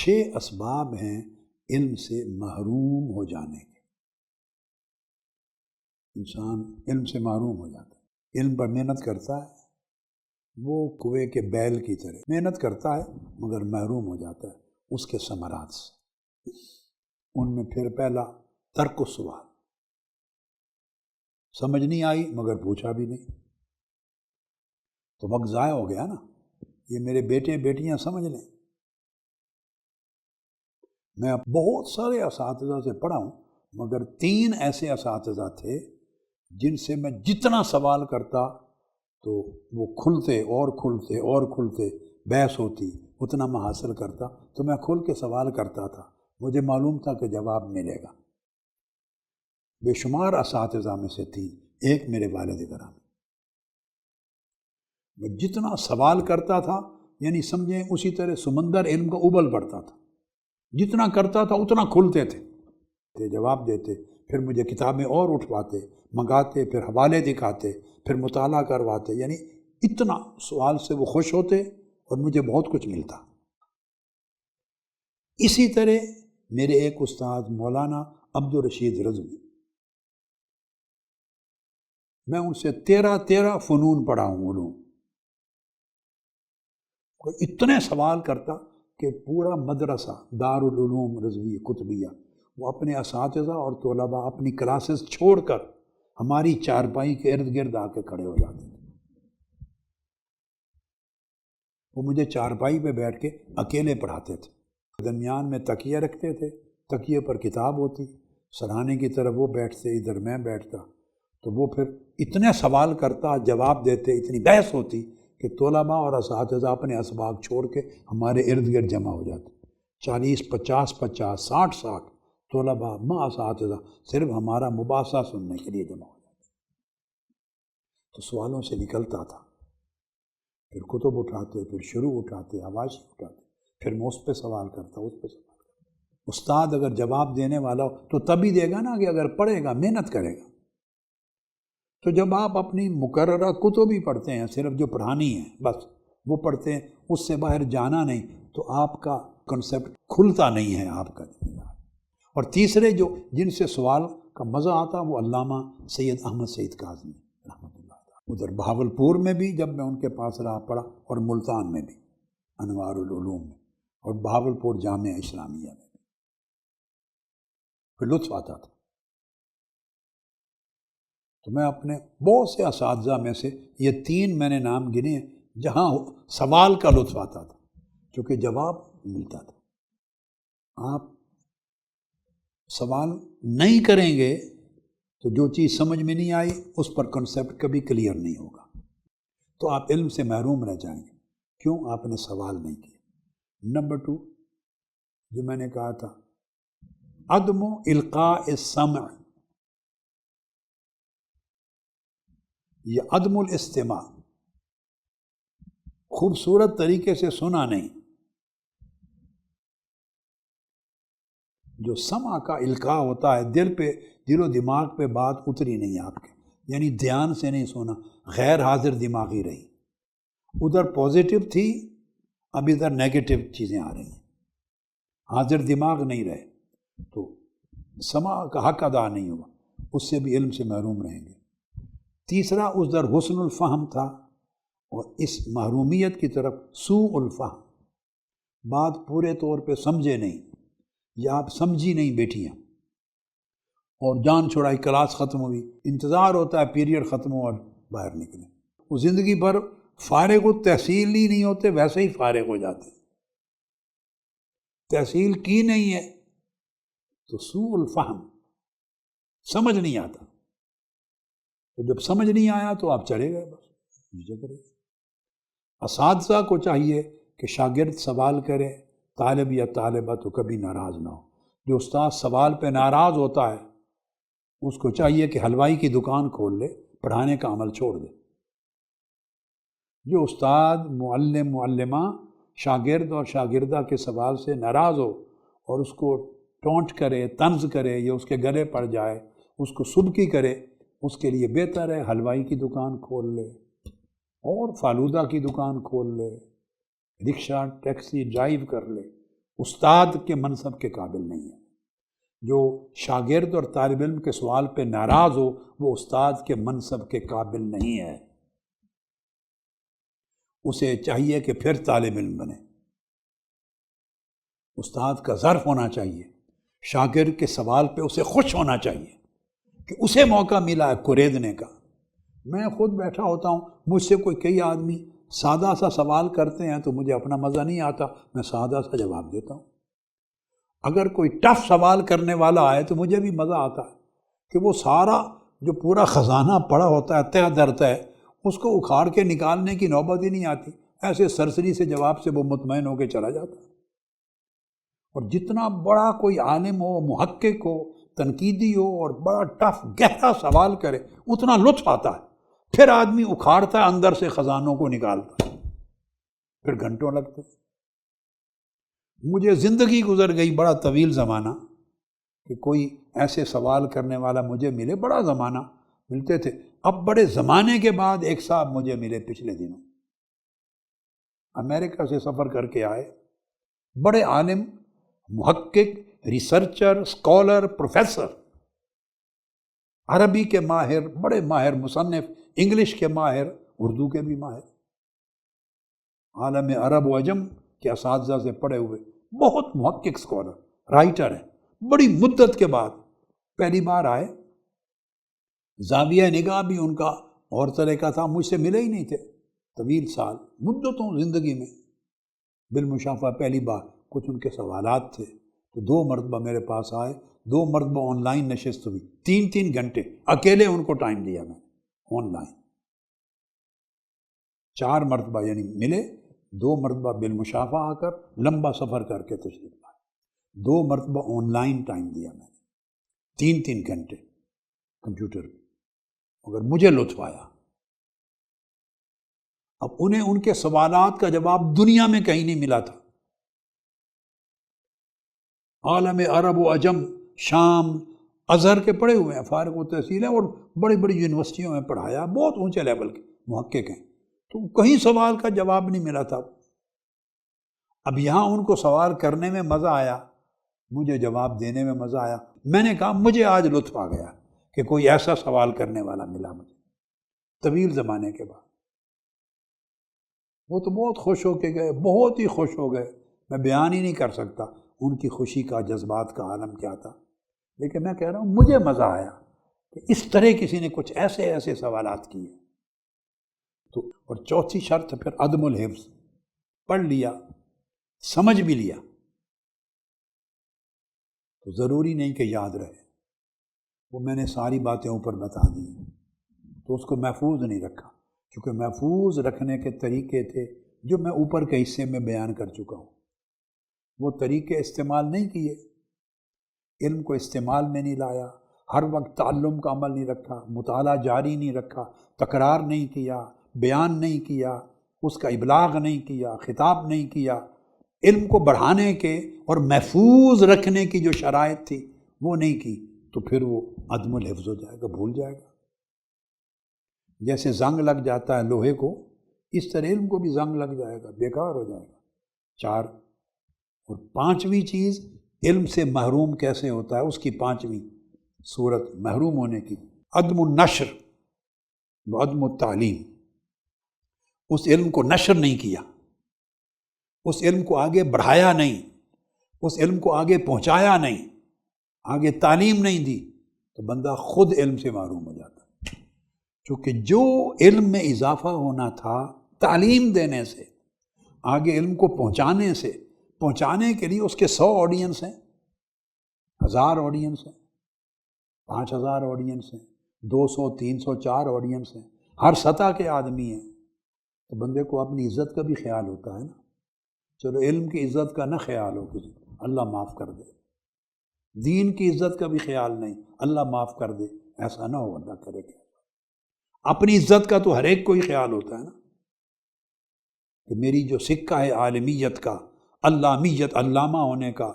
6 اسباب ہیں علم سے محروم ہو جانے کے۔ انسان علم سے محروم ہو جاتا ہے، علم پر محنت کرتا ہے، وہ کنویں کے بیل کی طرح محنت کرتا ہے مگر محروم ہو جاتا ہے اس کے ثمرات سے۔ ان میں پھر پہلا ترک السوال، سمجھ نہیں آئی مگر پوچھا بھی نہیں، تو وقت ضائع ہو گیا نا۔ یہ میرے بیٹے بیٹیاں سمجھ لیں، میں بہت سارے اساتذہ سے پڑھا ہوں مگر 3 ایسے اساتذہ تھے جن سے میں جتنا سوال کرتا تو وہ کھلتے اور کھلتے اور کھلتے، بحث ہوتی، اتنا میں حاصل کرتا، تو میں کھل کے سوال کرتا تھا، مجھے معلوم تھا کہ جواب ملے گا۔ بے شمار اساتذہ میں سے 3، ایک میرے والد گرامی۔ میں جتنا سوال کرتا تھا یعنی سمجھیں اسی طرح سمندر علم کا ابل پڑتا تھا، جتنا کرتا تھا اتنا کھلتے تھے، جواب دیتے، پھر مجھے کتابیں اور اٹھواتے، منگاتے، پھر حوالے دکھاتے، پھر مطالعہ کرواتے، یعنی اتنا سوال سے وہ خوش ہوتے اور مجھے بہت کچھ ملتا۔ اسی طرح میرے ایک استاد مولانا عبدالرشید رضوی، میں ان سے 13 فنون پڑھا ہوں، علوم، اتنے سوال کرتا کہ پورا مدرسہ دارالعلوم رضوی قطبیہ، وہ اپنے اساتذہ اور طلباء اپنی کلاسز چھوڑ کر ہماری چارپائی کے ارد گرد آ کے کھڑے ہو جاتے تھے۔ وہ مجھے چارپائی پہ بیٹھ کے اکیلے پڑھاتے تھے، درمیان میں تکیہ رکھتے تھے، تکیے پر کتاب ہوتی، سرہانے کی طرف وہ بیٹھتے، ادھر میں بیٹھتا، تو وہ پھر اتنے سوال کرتا، جواب دیتے، اتنی بحث ہوتی کہ طلباء اور اساتذہ اپنے اسباق چھوڑ کے ہمارے ارد گرد جمع ہو جاتے، 40 50 50 60 طلباء مع اساتذہ صرف ہمارا مباحثہ سننے کے لیے جمع ہو جاتے۔ تو سوالوں سے نکلتا تھا، پھر کتب اٹھاتے، پھر شروع اٹھاتے، حواشی اٹھاتے، پھر میں اس پہ سوال کرتا، اس پہ سوال کرتا۔ استاد اگر جواب دینے والا ہو تو تبھی دے گا نا کہ اگر پڑھے گا، محنت کرے گا۔ تو جب آپ اپنی مقررہ کتب ہی پڑھتے ہیں، صرف جو پڑھانی ہے بس وہ پڑھتے ہیں، اس سے باہر جانا نہیں، تو آپ کا کنسیپٹ کھلتا نہیں ہے آپ کا۔ اور تیسرے جن سے سوال کا مزہ آتا وہ علامہ سید احمد سعید کاظمی رحمۃ اللہ علیہ، ادھر بہاولپور میں بھی جب میں ان کے پاس رہا پڑھا، اور ملتان میں بھی انوار العلوم میں، اور بہاولپور جامعہ اسلامیہ میں بھی، پھر لطف آتا تھا۔ تو میں اپنے بہت سے اساتذہ میں سے یہ 3 میں نے نام گنے ہیں جہاں سوال کا لطف آتا تھا کیونکہ جواب ملتا تھا۔ آپ سوال نہیں کریں گے تو جو چیز سمجھ میں نہیں آئی اس پر کنسیپٹ کبھی کلیئر نہیں ہوگا، تو آپ علم سے محروم رہ جائیں گے۔ کیوں؟ آپ نے سوال نہیں کیا۔ نمبر 2 جو میں نے کہا تھا، عدم القاء السمع، یہ عدم الاستماع، خوبصورت طریقے سے سنا نہیں۔ جو سمع کا القاء ہوتا ہے، دل و دماغ پہ بات اتری نہیں آپ کے، یعنی دھیان سے نہیں سنا، غیر حاضر دماغی رہی، ادھر پازیٹیو تھی، اب ادھر نیگیٹو چیزیں آ رہی ہیں، حاضر دماغ نہیں رہے، تو سمع کا حق ادا نہیں ہوا، اس سے بھی علم سے محروم رہیں گے۔ تیسرا ادھر حسن الفہم تھا، اور اس محرومیت کی طرف سوء الفہم، بات پورے طور پہ سمجھے نہیں، یا آپ سمجھی نہیں بیٹیاں، اور جان چھوڑائی، کلاس ختم ہوئی، انتظار ہوتا ہے پیریڈ ختم ہو اور باہر نکلیں، وہ زندگی بھر فارغ التحصیل ہی نہیں ہوتے، ویسے ہی فارغ ہو جاتے، تحصیل کی نہیں ہے تو سوء الفہم، سمجھ نہیں آتا، تو جب سمجھ نہیں آیا تو آپ چلے گئے، بس۔ اساتذہ کو چاہیے کہ شاگرد سوال کرے، طالب یا طالبہ تو کبھی ناراض نہ ہو۔ جو استاد سوال پہ ناراض ہوتا ہے اس کو چاہیے کہ حلوائی کی دکان کھول لے، پڑھانے کا عمل چھوڑ دے۔ جو استاد، معلم، معلمہ شاگرد اور شاگردہ کے سوال سے ناراض ہو اور اس کو ٹونٹ کرے، طنز کرے، یا اس کے گلے پڑ جائے، اس کو سبکی کرے، اس کے لیے بہتر ہے حلوائی کی دکان کھول لے، اور فالودہ کی دکان کھول لے، رکشہ ٹیکسی ڈرائیو کر لے، استاد کے منصب کے قابل نہیں ہے۔ جو شاگرد اور طالب علم کے سوال پہ ناراض ہو وہ استاد کے منصب کے قابل نہیں ہے، اسے چاہیے کہ پھر طالب علم بنے۔ استاد کا ظرف ہونا چاہیے، شاگرد کے سوال پہ اسے خوش ہونا چاہیے کہ اسے موقع ملا ہے کوریدنے کا۔ میں خود بیٹھا ہوتا ہوں، مجھ سے کئی آدمی سادہ سا سوال کرتے ہیں تو مجھے اپنا مزہ نہیں آتا، میں سادہ سا جواب دیتا ہوں۔ اگر کوئی ٹف سوال کرنے والا آئے تو مجھے بھی مزہ آتا ہے کہ وہ سارا جو پورا خزانہ پڑا ہوتا ہے تہ در تہ، اس کو اکھاڑ کے نکالنے کی نوبت ہی نہیں آتی، ایسے سرسری سے جواب سے وہ مطمئن ہو کے چلا جاتا ہے۔ اور جتنا بڑا کوئی عالم ہو، محقق ہو، تنقیدی ہو اور بڑا ٹف گہرا سوال کرے اتنا لطف آتا ہے، پھر آدمی اکھاڑتا ہے اندر سے خزانوں کو نکالتا ہے، پھر گھنٹوں لگتے۔ مجھے زندگی گزر گئی بڑا طویل زمانہ کہ کوئی ایسے سوال کرنے والا مجھے ملے، بڑا زمانہ ملتے تھے۔ اب بڑے زمانے کے بعد ایک صاحب مجھے ملے پچھلے دنوں، امریکہ سے سفر کر کے آئے، بڑے عالم، محقق، ریسرچر، اسکالر، پروفیسر، عربی کے ماہر، بڑے ماہر مصنف، انگلش کے ماہر، اردو کے بھی ماہر، عالم عرب و عجم کے اساتذہ سے پڑھے ہوئے، بہت محقق اسکالر، رائٹر ہیں۔ بڑی مدت کے بعد پہلی بار آئے، زاویہ نگاہ بھی ان کا اور طرح کا تھا، مجھ سے ملے ہی نہیں تھے طویل سال، مدتوں زندگی میں، بالمشافہ پہلی بار۔ کچھ ان کے سوالات تھے تو 2 مرتبہ میرے پاس آئے، 2 مرتبہ آن لائن نشست ہوئی، 3 گھنٹے اکیلے ان کو ٹائم دیا میں آن لائن، 4 مرتبہ یعنی ملے، 2 مرتبہ بالمشافہ آ کر لمبا سفر کر کے تشریف لائے، 2 مرتبہ آن لائن ٹائم دیا میں نے، 3 گھنٹے کمپیوٹر پہ، مگر مجھے لطف آیا۔ اب انہیں ان کے سوالات کا جواب دنیا میں کہیں نہیں ملا تھا، عالم عرب و عجم، شام، ازہر کے پڑھے ہوئے ہیں، فارغ التحصیل ہیں اور بڑی بڑی یونیورسٹیوں میں پڑھایا، بہت اونچے لیول کے محقق ہیں، تو کہیں سوال کا جواب نہیں ملا تھا۔ اب یہاں ان کو سوال کرنے میں مزہ آیا، مجھے جواب دینے میں مزہ آیا۔ میں نے کہا مجھے آج لطف آ گیا کہ کوئی ایسا سوال کرنے والا ملا مجھے طویل زمانے کے بعد۔ وہ تو بہت خوش ہو کے گئے، بہت ہی خوش ہو گئے، میں بیان ہی نہیں کر سکتا ان کی خوشی کا، جذبات کا عالم کیا تھا۔ لیکن میں کہہ رہا ہوں مجھے مزہ آیا کہ اس طرح کسی نے کچھ ایسے سوالات کیے۔ تو اور چوتھی شرط پھر عدم الحفظ، پڑھ لیا، سمجھ بھی لیا تو ضروری نہیں کہ یاد رہے، وہ میں نے ساری باتیں اوپر بتا دی ہیں تو اس کو محفوظ نہیں رکھا، کیونکہ محفوظ رکھنے کے طریقے تھے جو میں اوپر کے حصے میں بیان کر چکا ہوں، وہ طریقے استعمال نہیں کیے، علم کو استعمال میں نہیں لایا، ہر وقت تعلم کا عمل نہیں رکھا، مطالعہ جاری نہیں رکھا، تکرار نہیں کیا، بیان نہیں کیا، اس کا ابلاغ نہیں کیا، خطاب نہیں کیا، علم کو بڑھانے کے اور محفوظ رکھنے کی جو شرائط تھی وہ نہیں کی، تو پھر وہ عدم الحفظ ہو جائے گا، بھول جائے گا۔ جیسے زنگ لگ جاتا ہے لوہے کو، اس طرح علم کو بھی زنگ لگ جائے گا، بیکار ہو جائے گا۔ 4 اور 5ویں چیز، علم سے محروم کیسے ہوتا ہے، اس کی 5ویں صورت محروم ہونے کی، عدم النشر و عدم التعلیم۔ اس علم کو نشر نہیں کیا، اس علم کو آگے بڑھایا نہیں، اس علم کو آگے پہنچایا نہیں، آگے تعلیم نہیں دی، تو بندہ خود علم سے محروم ہو جاتا ہے۔ چونکہ جو علم میں اضافہ ہونا تھا تعلیم دینے سے، آگے علم کو پہنچانے سے، پہنچانے کے لیے اس کے 100 آڈینس ہیں، 1000 آڈینس ہیں، 5000 آڈینس ہیں، 200، 300، 4 آڈینس ہیں، ہر سطح کے آدمی ہیں، تو بندے کو اپنی عزت کا بھی خیال ہوتا ہے نا۔ چلو علم کی عزت کا نہ خیال ہو کسی، اللہ معاف کر دے، دین کی عزت کا بھی خیال نہیں، اللہ معاف کر دے، ایسا نہ ہو، اللہ کرے کہ اپنی عزت کا تو ہر ایک کو ہی خیال ہوتا ہے نا، کہ میری جو سکہ ہے عالمیت کا، علامت علامہ ہونے کا،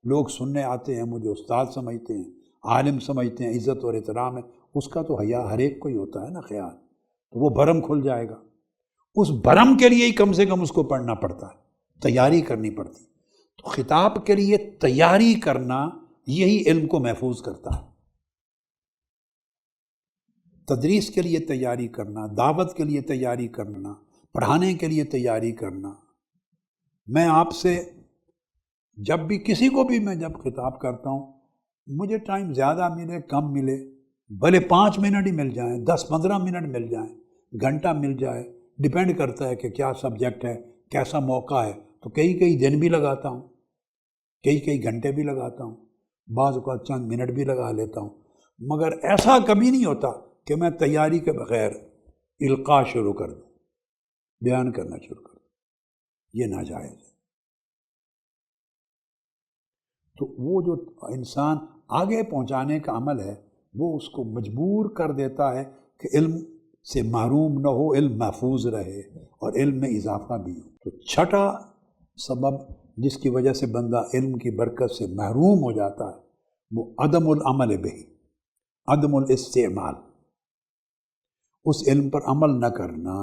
لوگ سننے آتے ہیں، مجھے استاد سمجھتے ہیں، عالم سمجھتے ہیں، عزت اور احترام ہے، اس کا تو حیا ہر ایک کو ہی ہوتا ہے نا خیال، تو وہ بھرم کھل جائے گا۔ اس بھرم کے لیے ہی کم سے کم اس کو پڑھنا پڑتا ہے، تیاری کرنی پڑتی۔ تو خطاب کے لیے تیاری کرنا یہی علم کو محفوظ کرتا ہے۔ تدریس کے لیے تیاری کرنا، دعوت کے لیے تیاری کرنا، پڑھانے کے لیے تیاری کرنا۔ میں آپ سے جب بھی کسی کو بھی میں جب خطاب کرتا ہوں، مجھے ٹائم زیادہ ملے کم ملے، بھلے 5 منٹ ہی مل جائیں، 10-15 منٹ مل جائیں، گھنٹہ مل جائے، ڈیپینڈ کرتا ہے کہ کیا سبجیکٹ ہے، کیسا موقع ہے، تو کئی دن بھی لگاتا ہوں، کئی گھنٹے بھی لگاتا ہوں، بعض اوقات چند منٹ بھی لگا لیتا ہوں، مگر ایسا کبھی نہیں ہوتا کہ میں تیاری کے بغیر القاء شروع کر دوں، بیان کرنا شروع کر دوں، یہ ناجائز ہے۔ تو وہ جو انسان آگے پہنچانے کا عمل ہے، وہ اس کو مجبور کر دیتا ہے کہ علم سے محروم نہ ہو، علم محفوظ رہے اور علم میں اضافہ بھی ہو۔ تو چھٹا سبب جس کی وجہ سے بندہ علم کی برکت سے محروم ہو جاتا ہے، وہ عدم العمل بہ، عدم الاستعمال، اس علم پر عمل نہ کرنا۔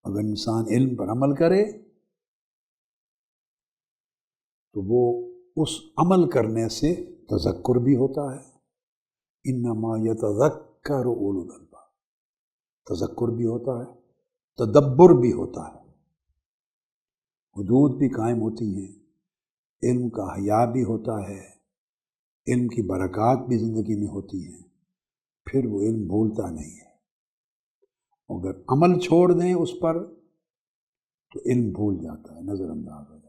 اگر انسان علم پر عمل کرے تو وہ اس عمل کرنے سے تذکر بھی ہوتا ہے، انما یتذکر اولو الالباب، تذکر بھی ہوتا ہے، تدبر بھی ہوتا ہے، حدود بھی قائم ہوتی ہیں، علم کا حیا بھی ہوتا ہے، علم کی برکات بھی زندگی میں ہوتی ہیں، پھر وہ علم بھولتا نہیں ہے۔ اگر عمل چھوڑ دیں اس پر تو علم بھول جاتا ہے، نظر انداز ہو جاتا ہے۔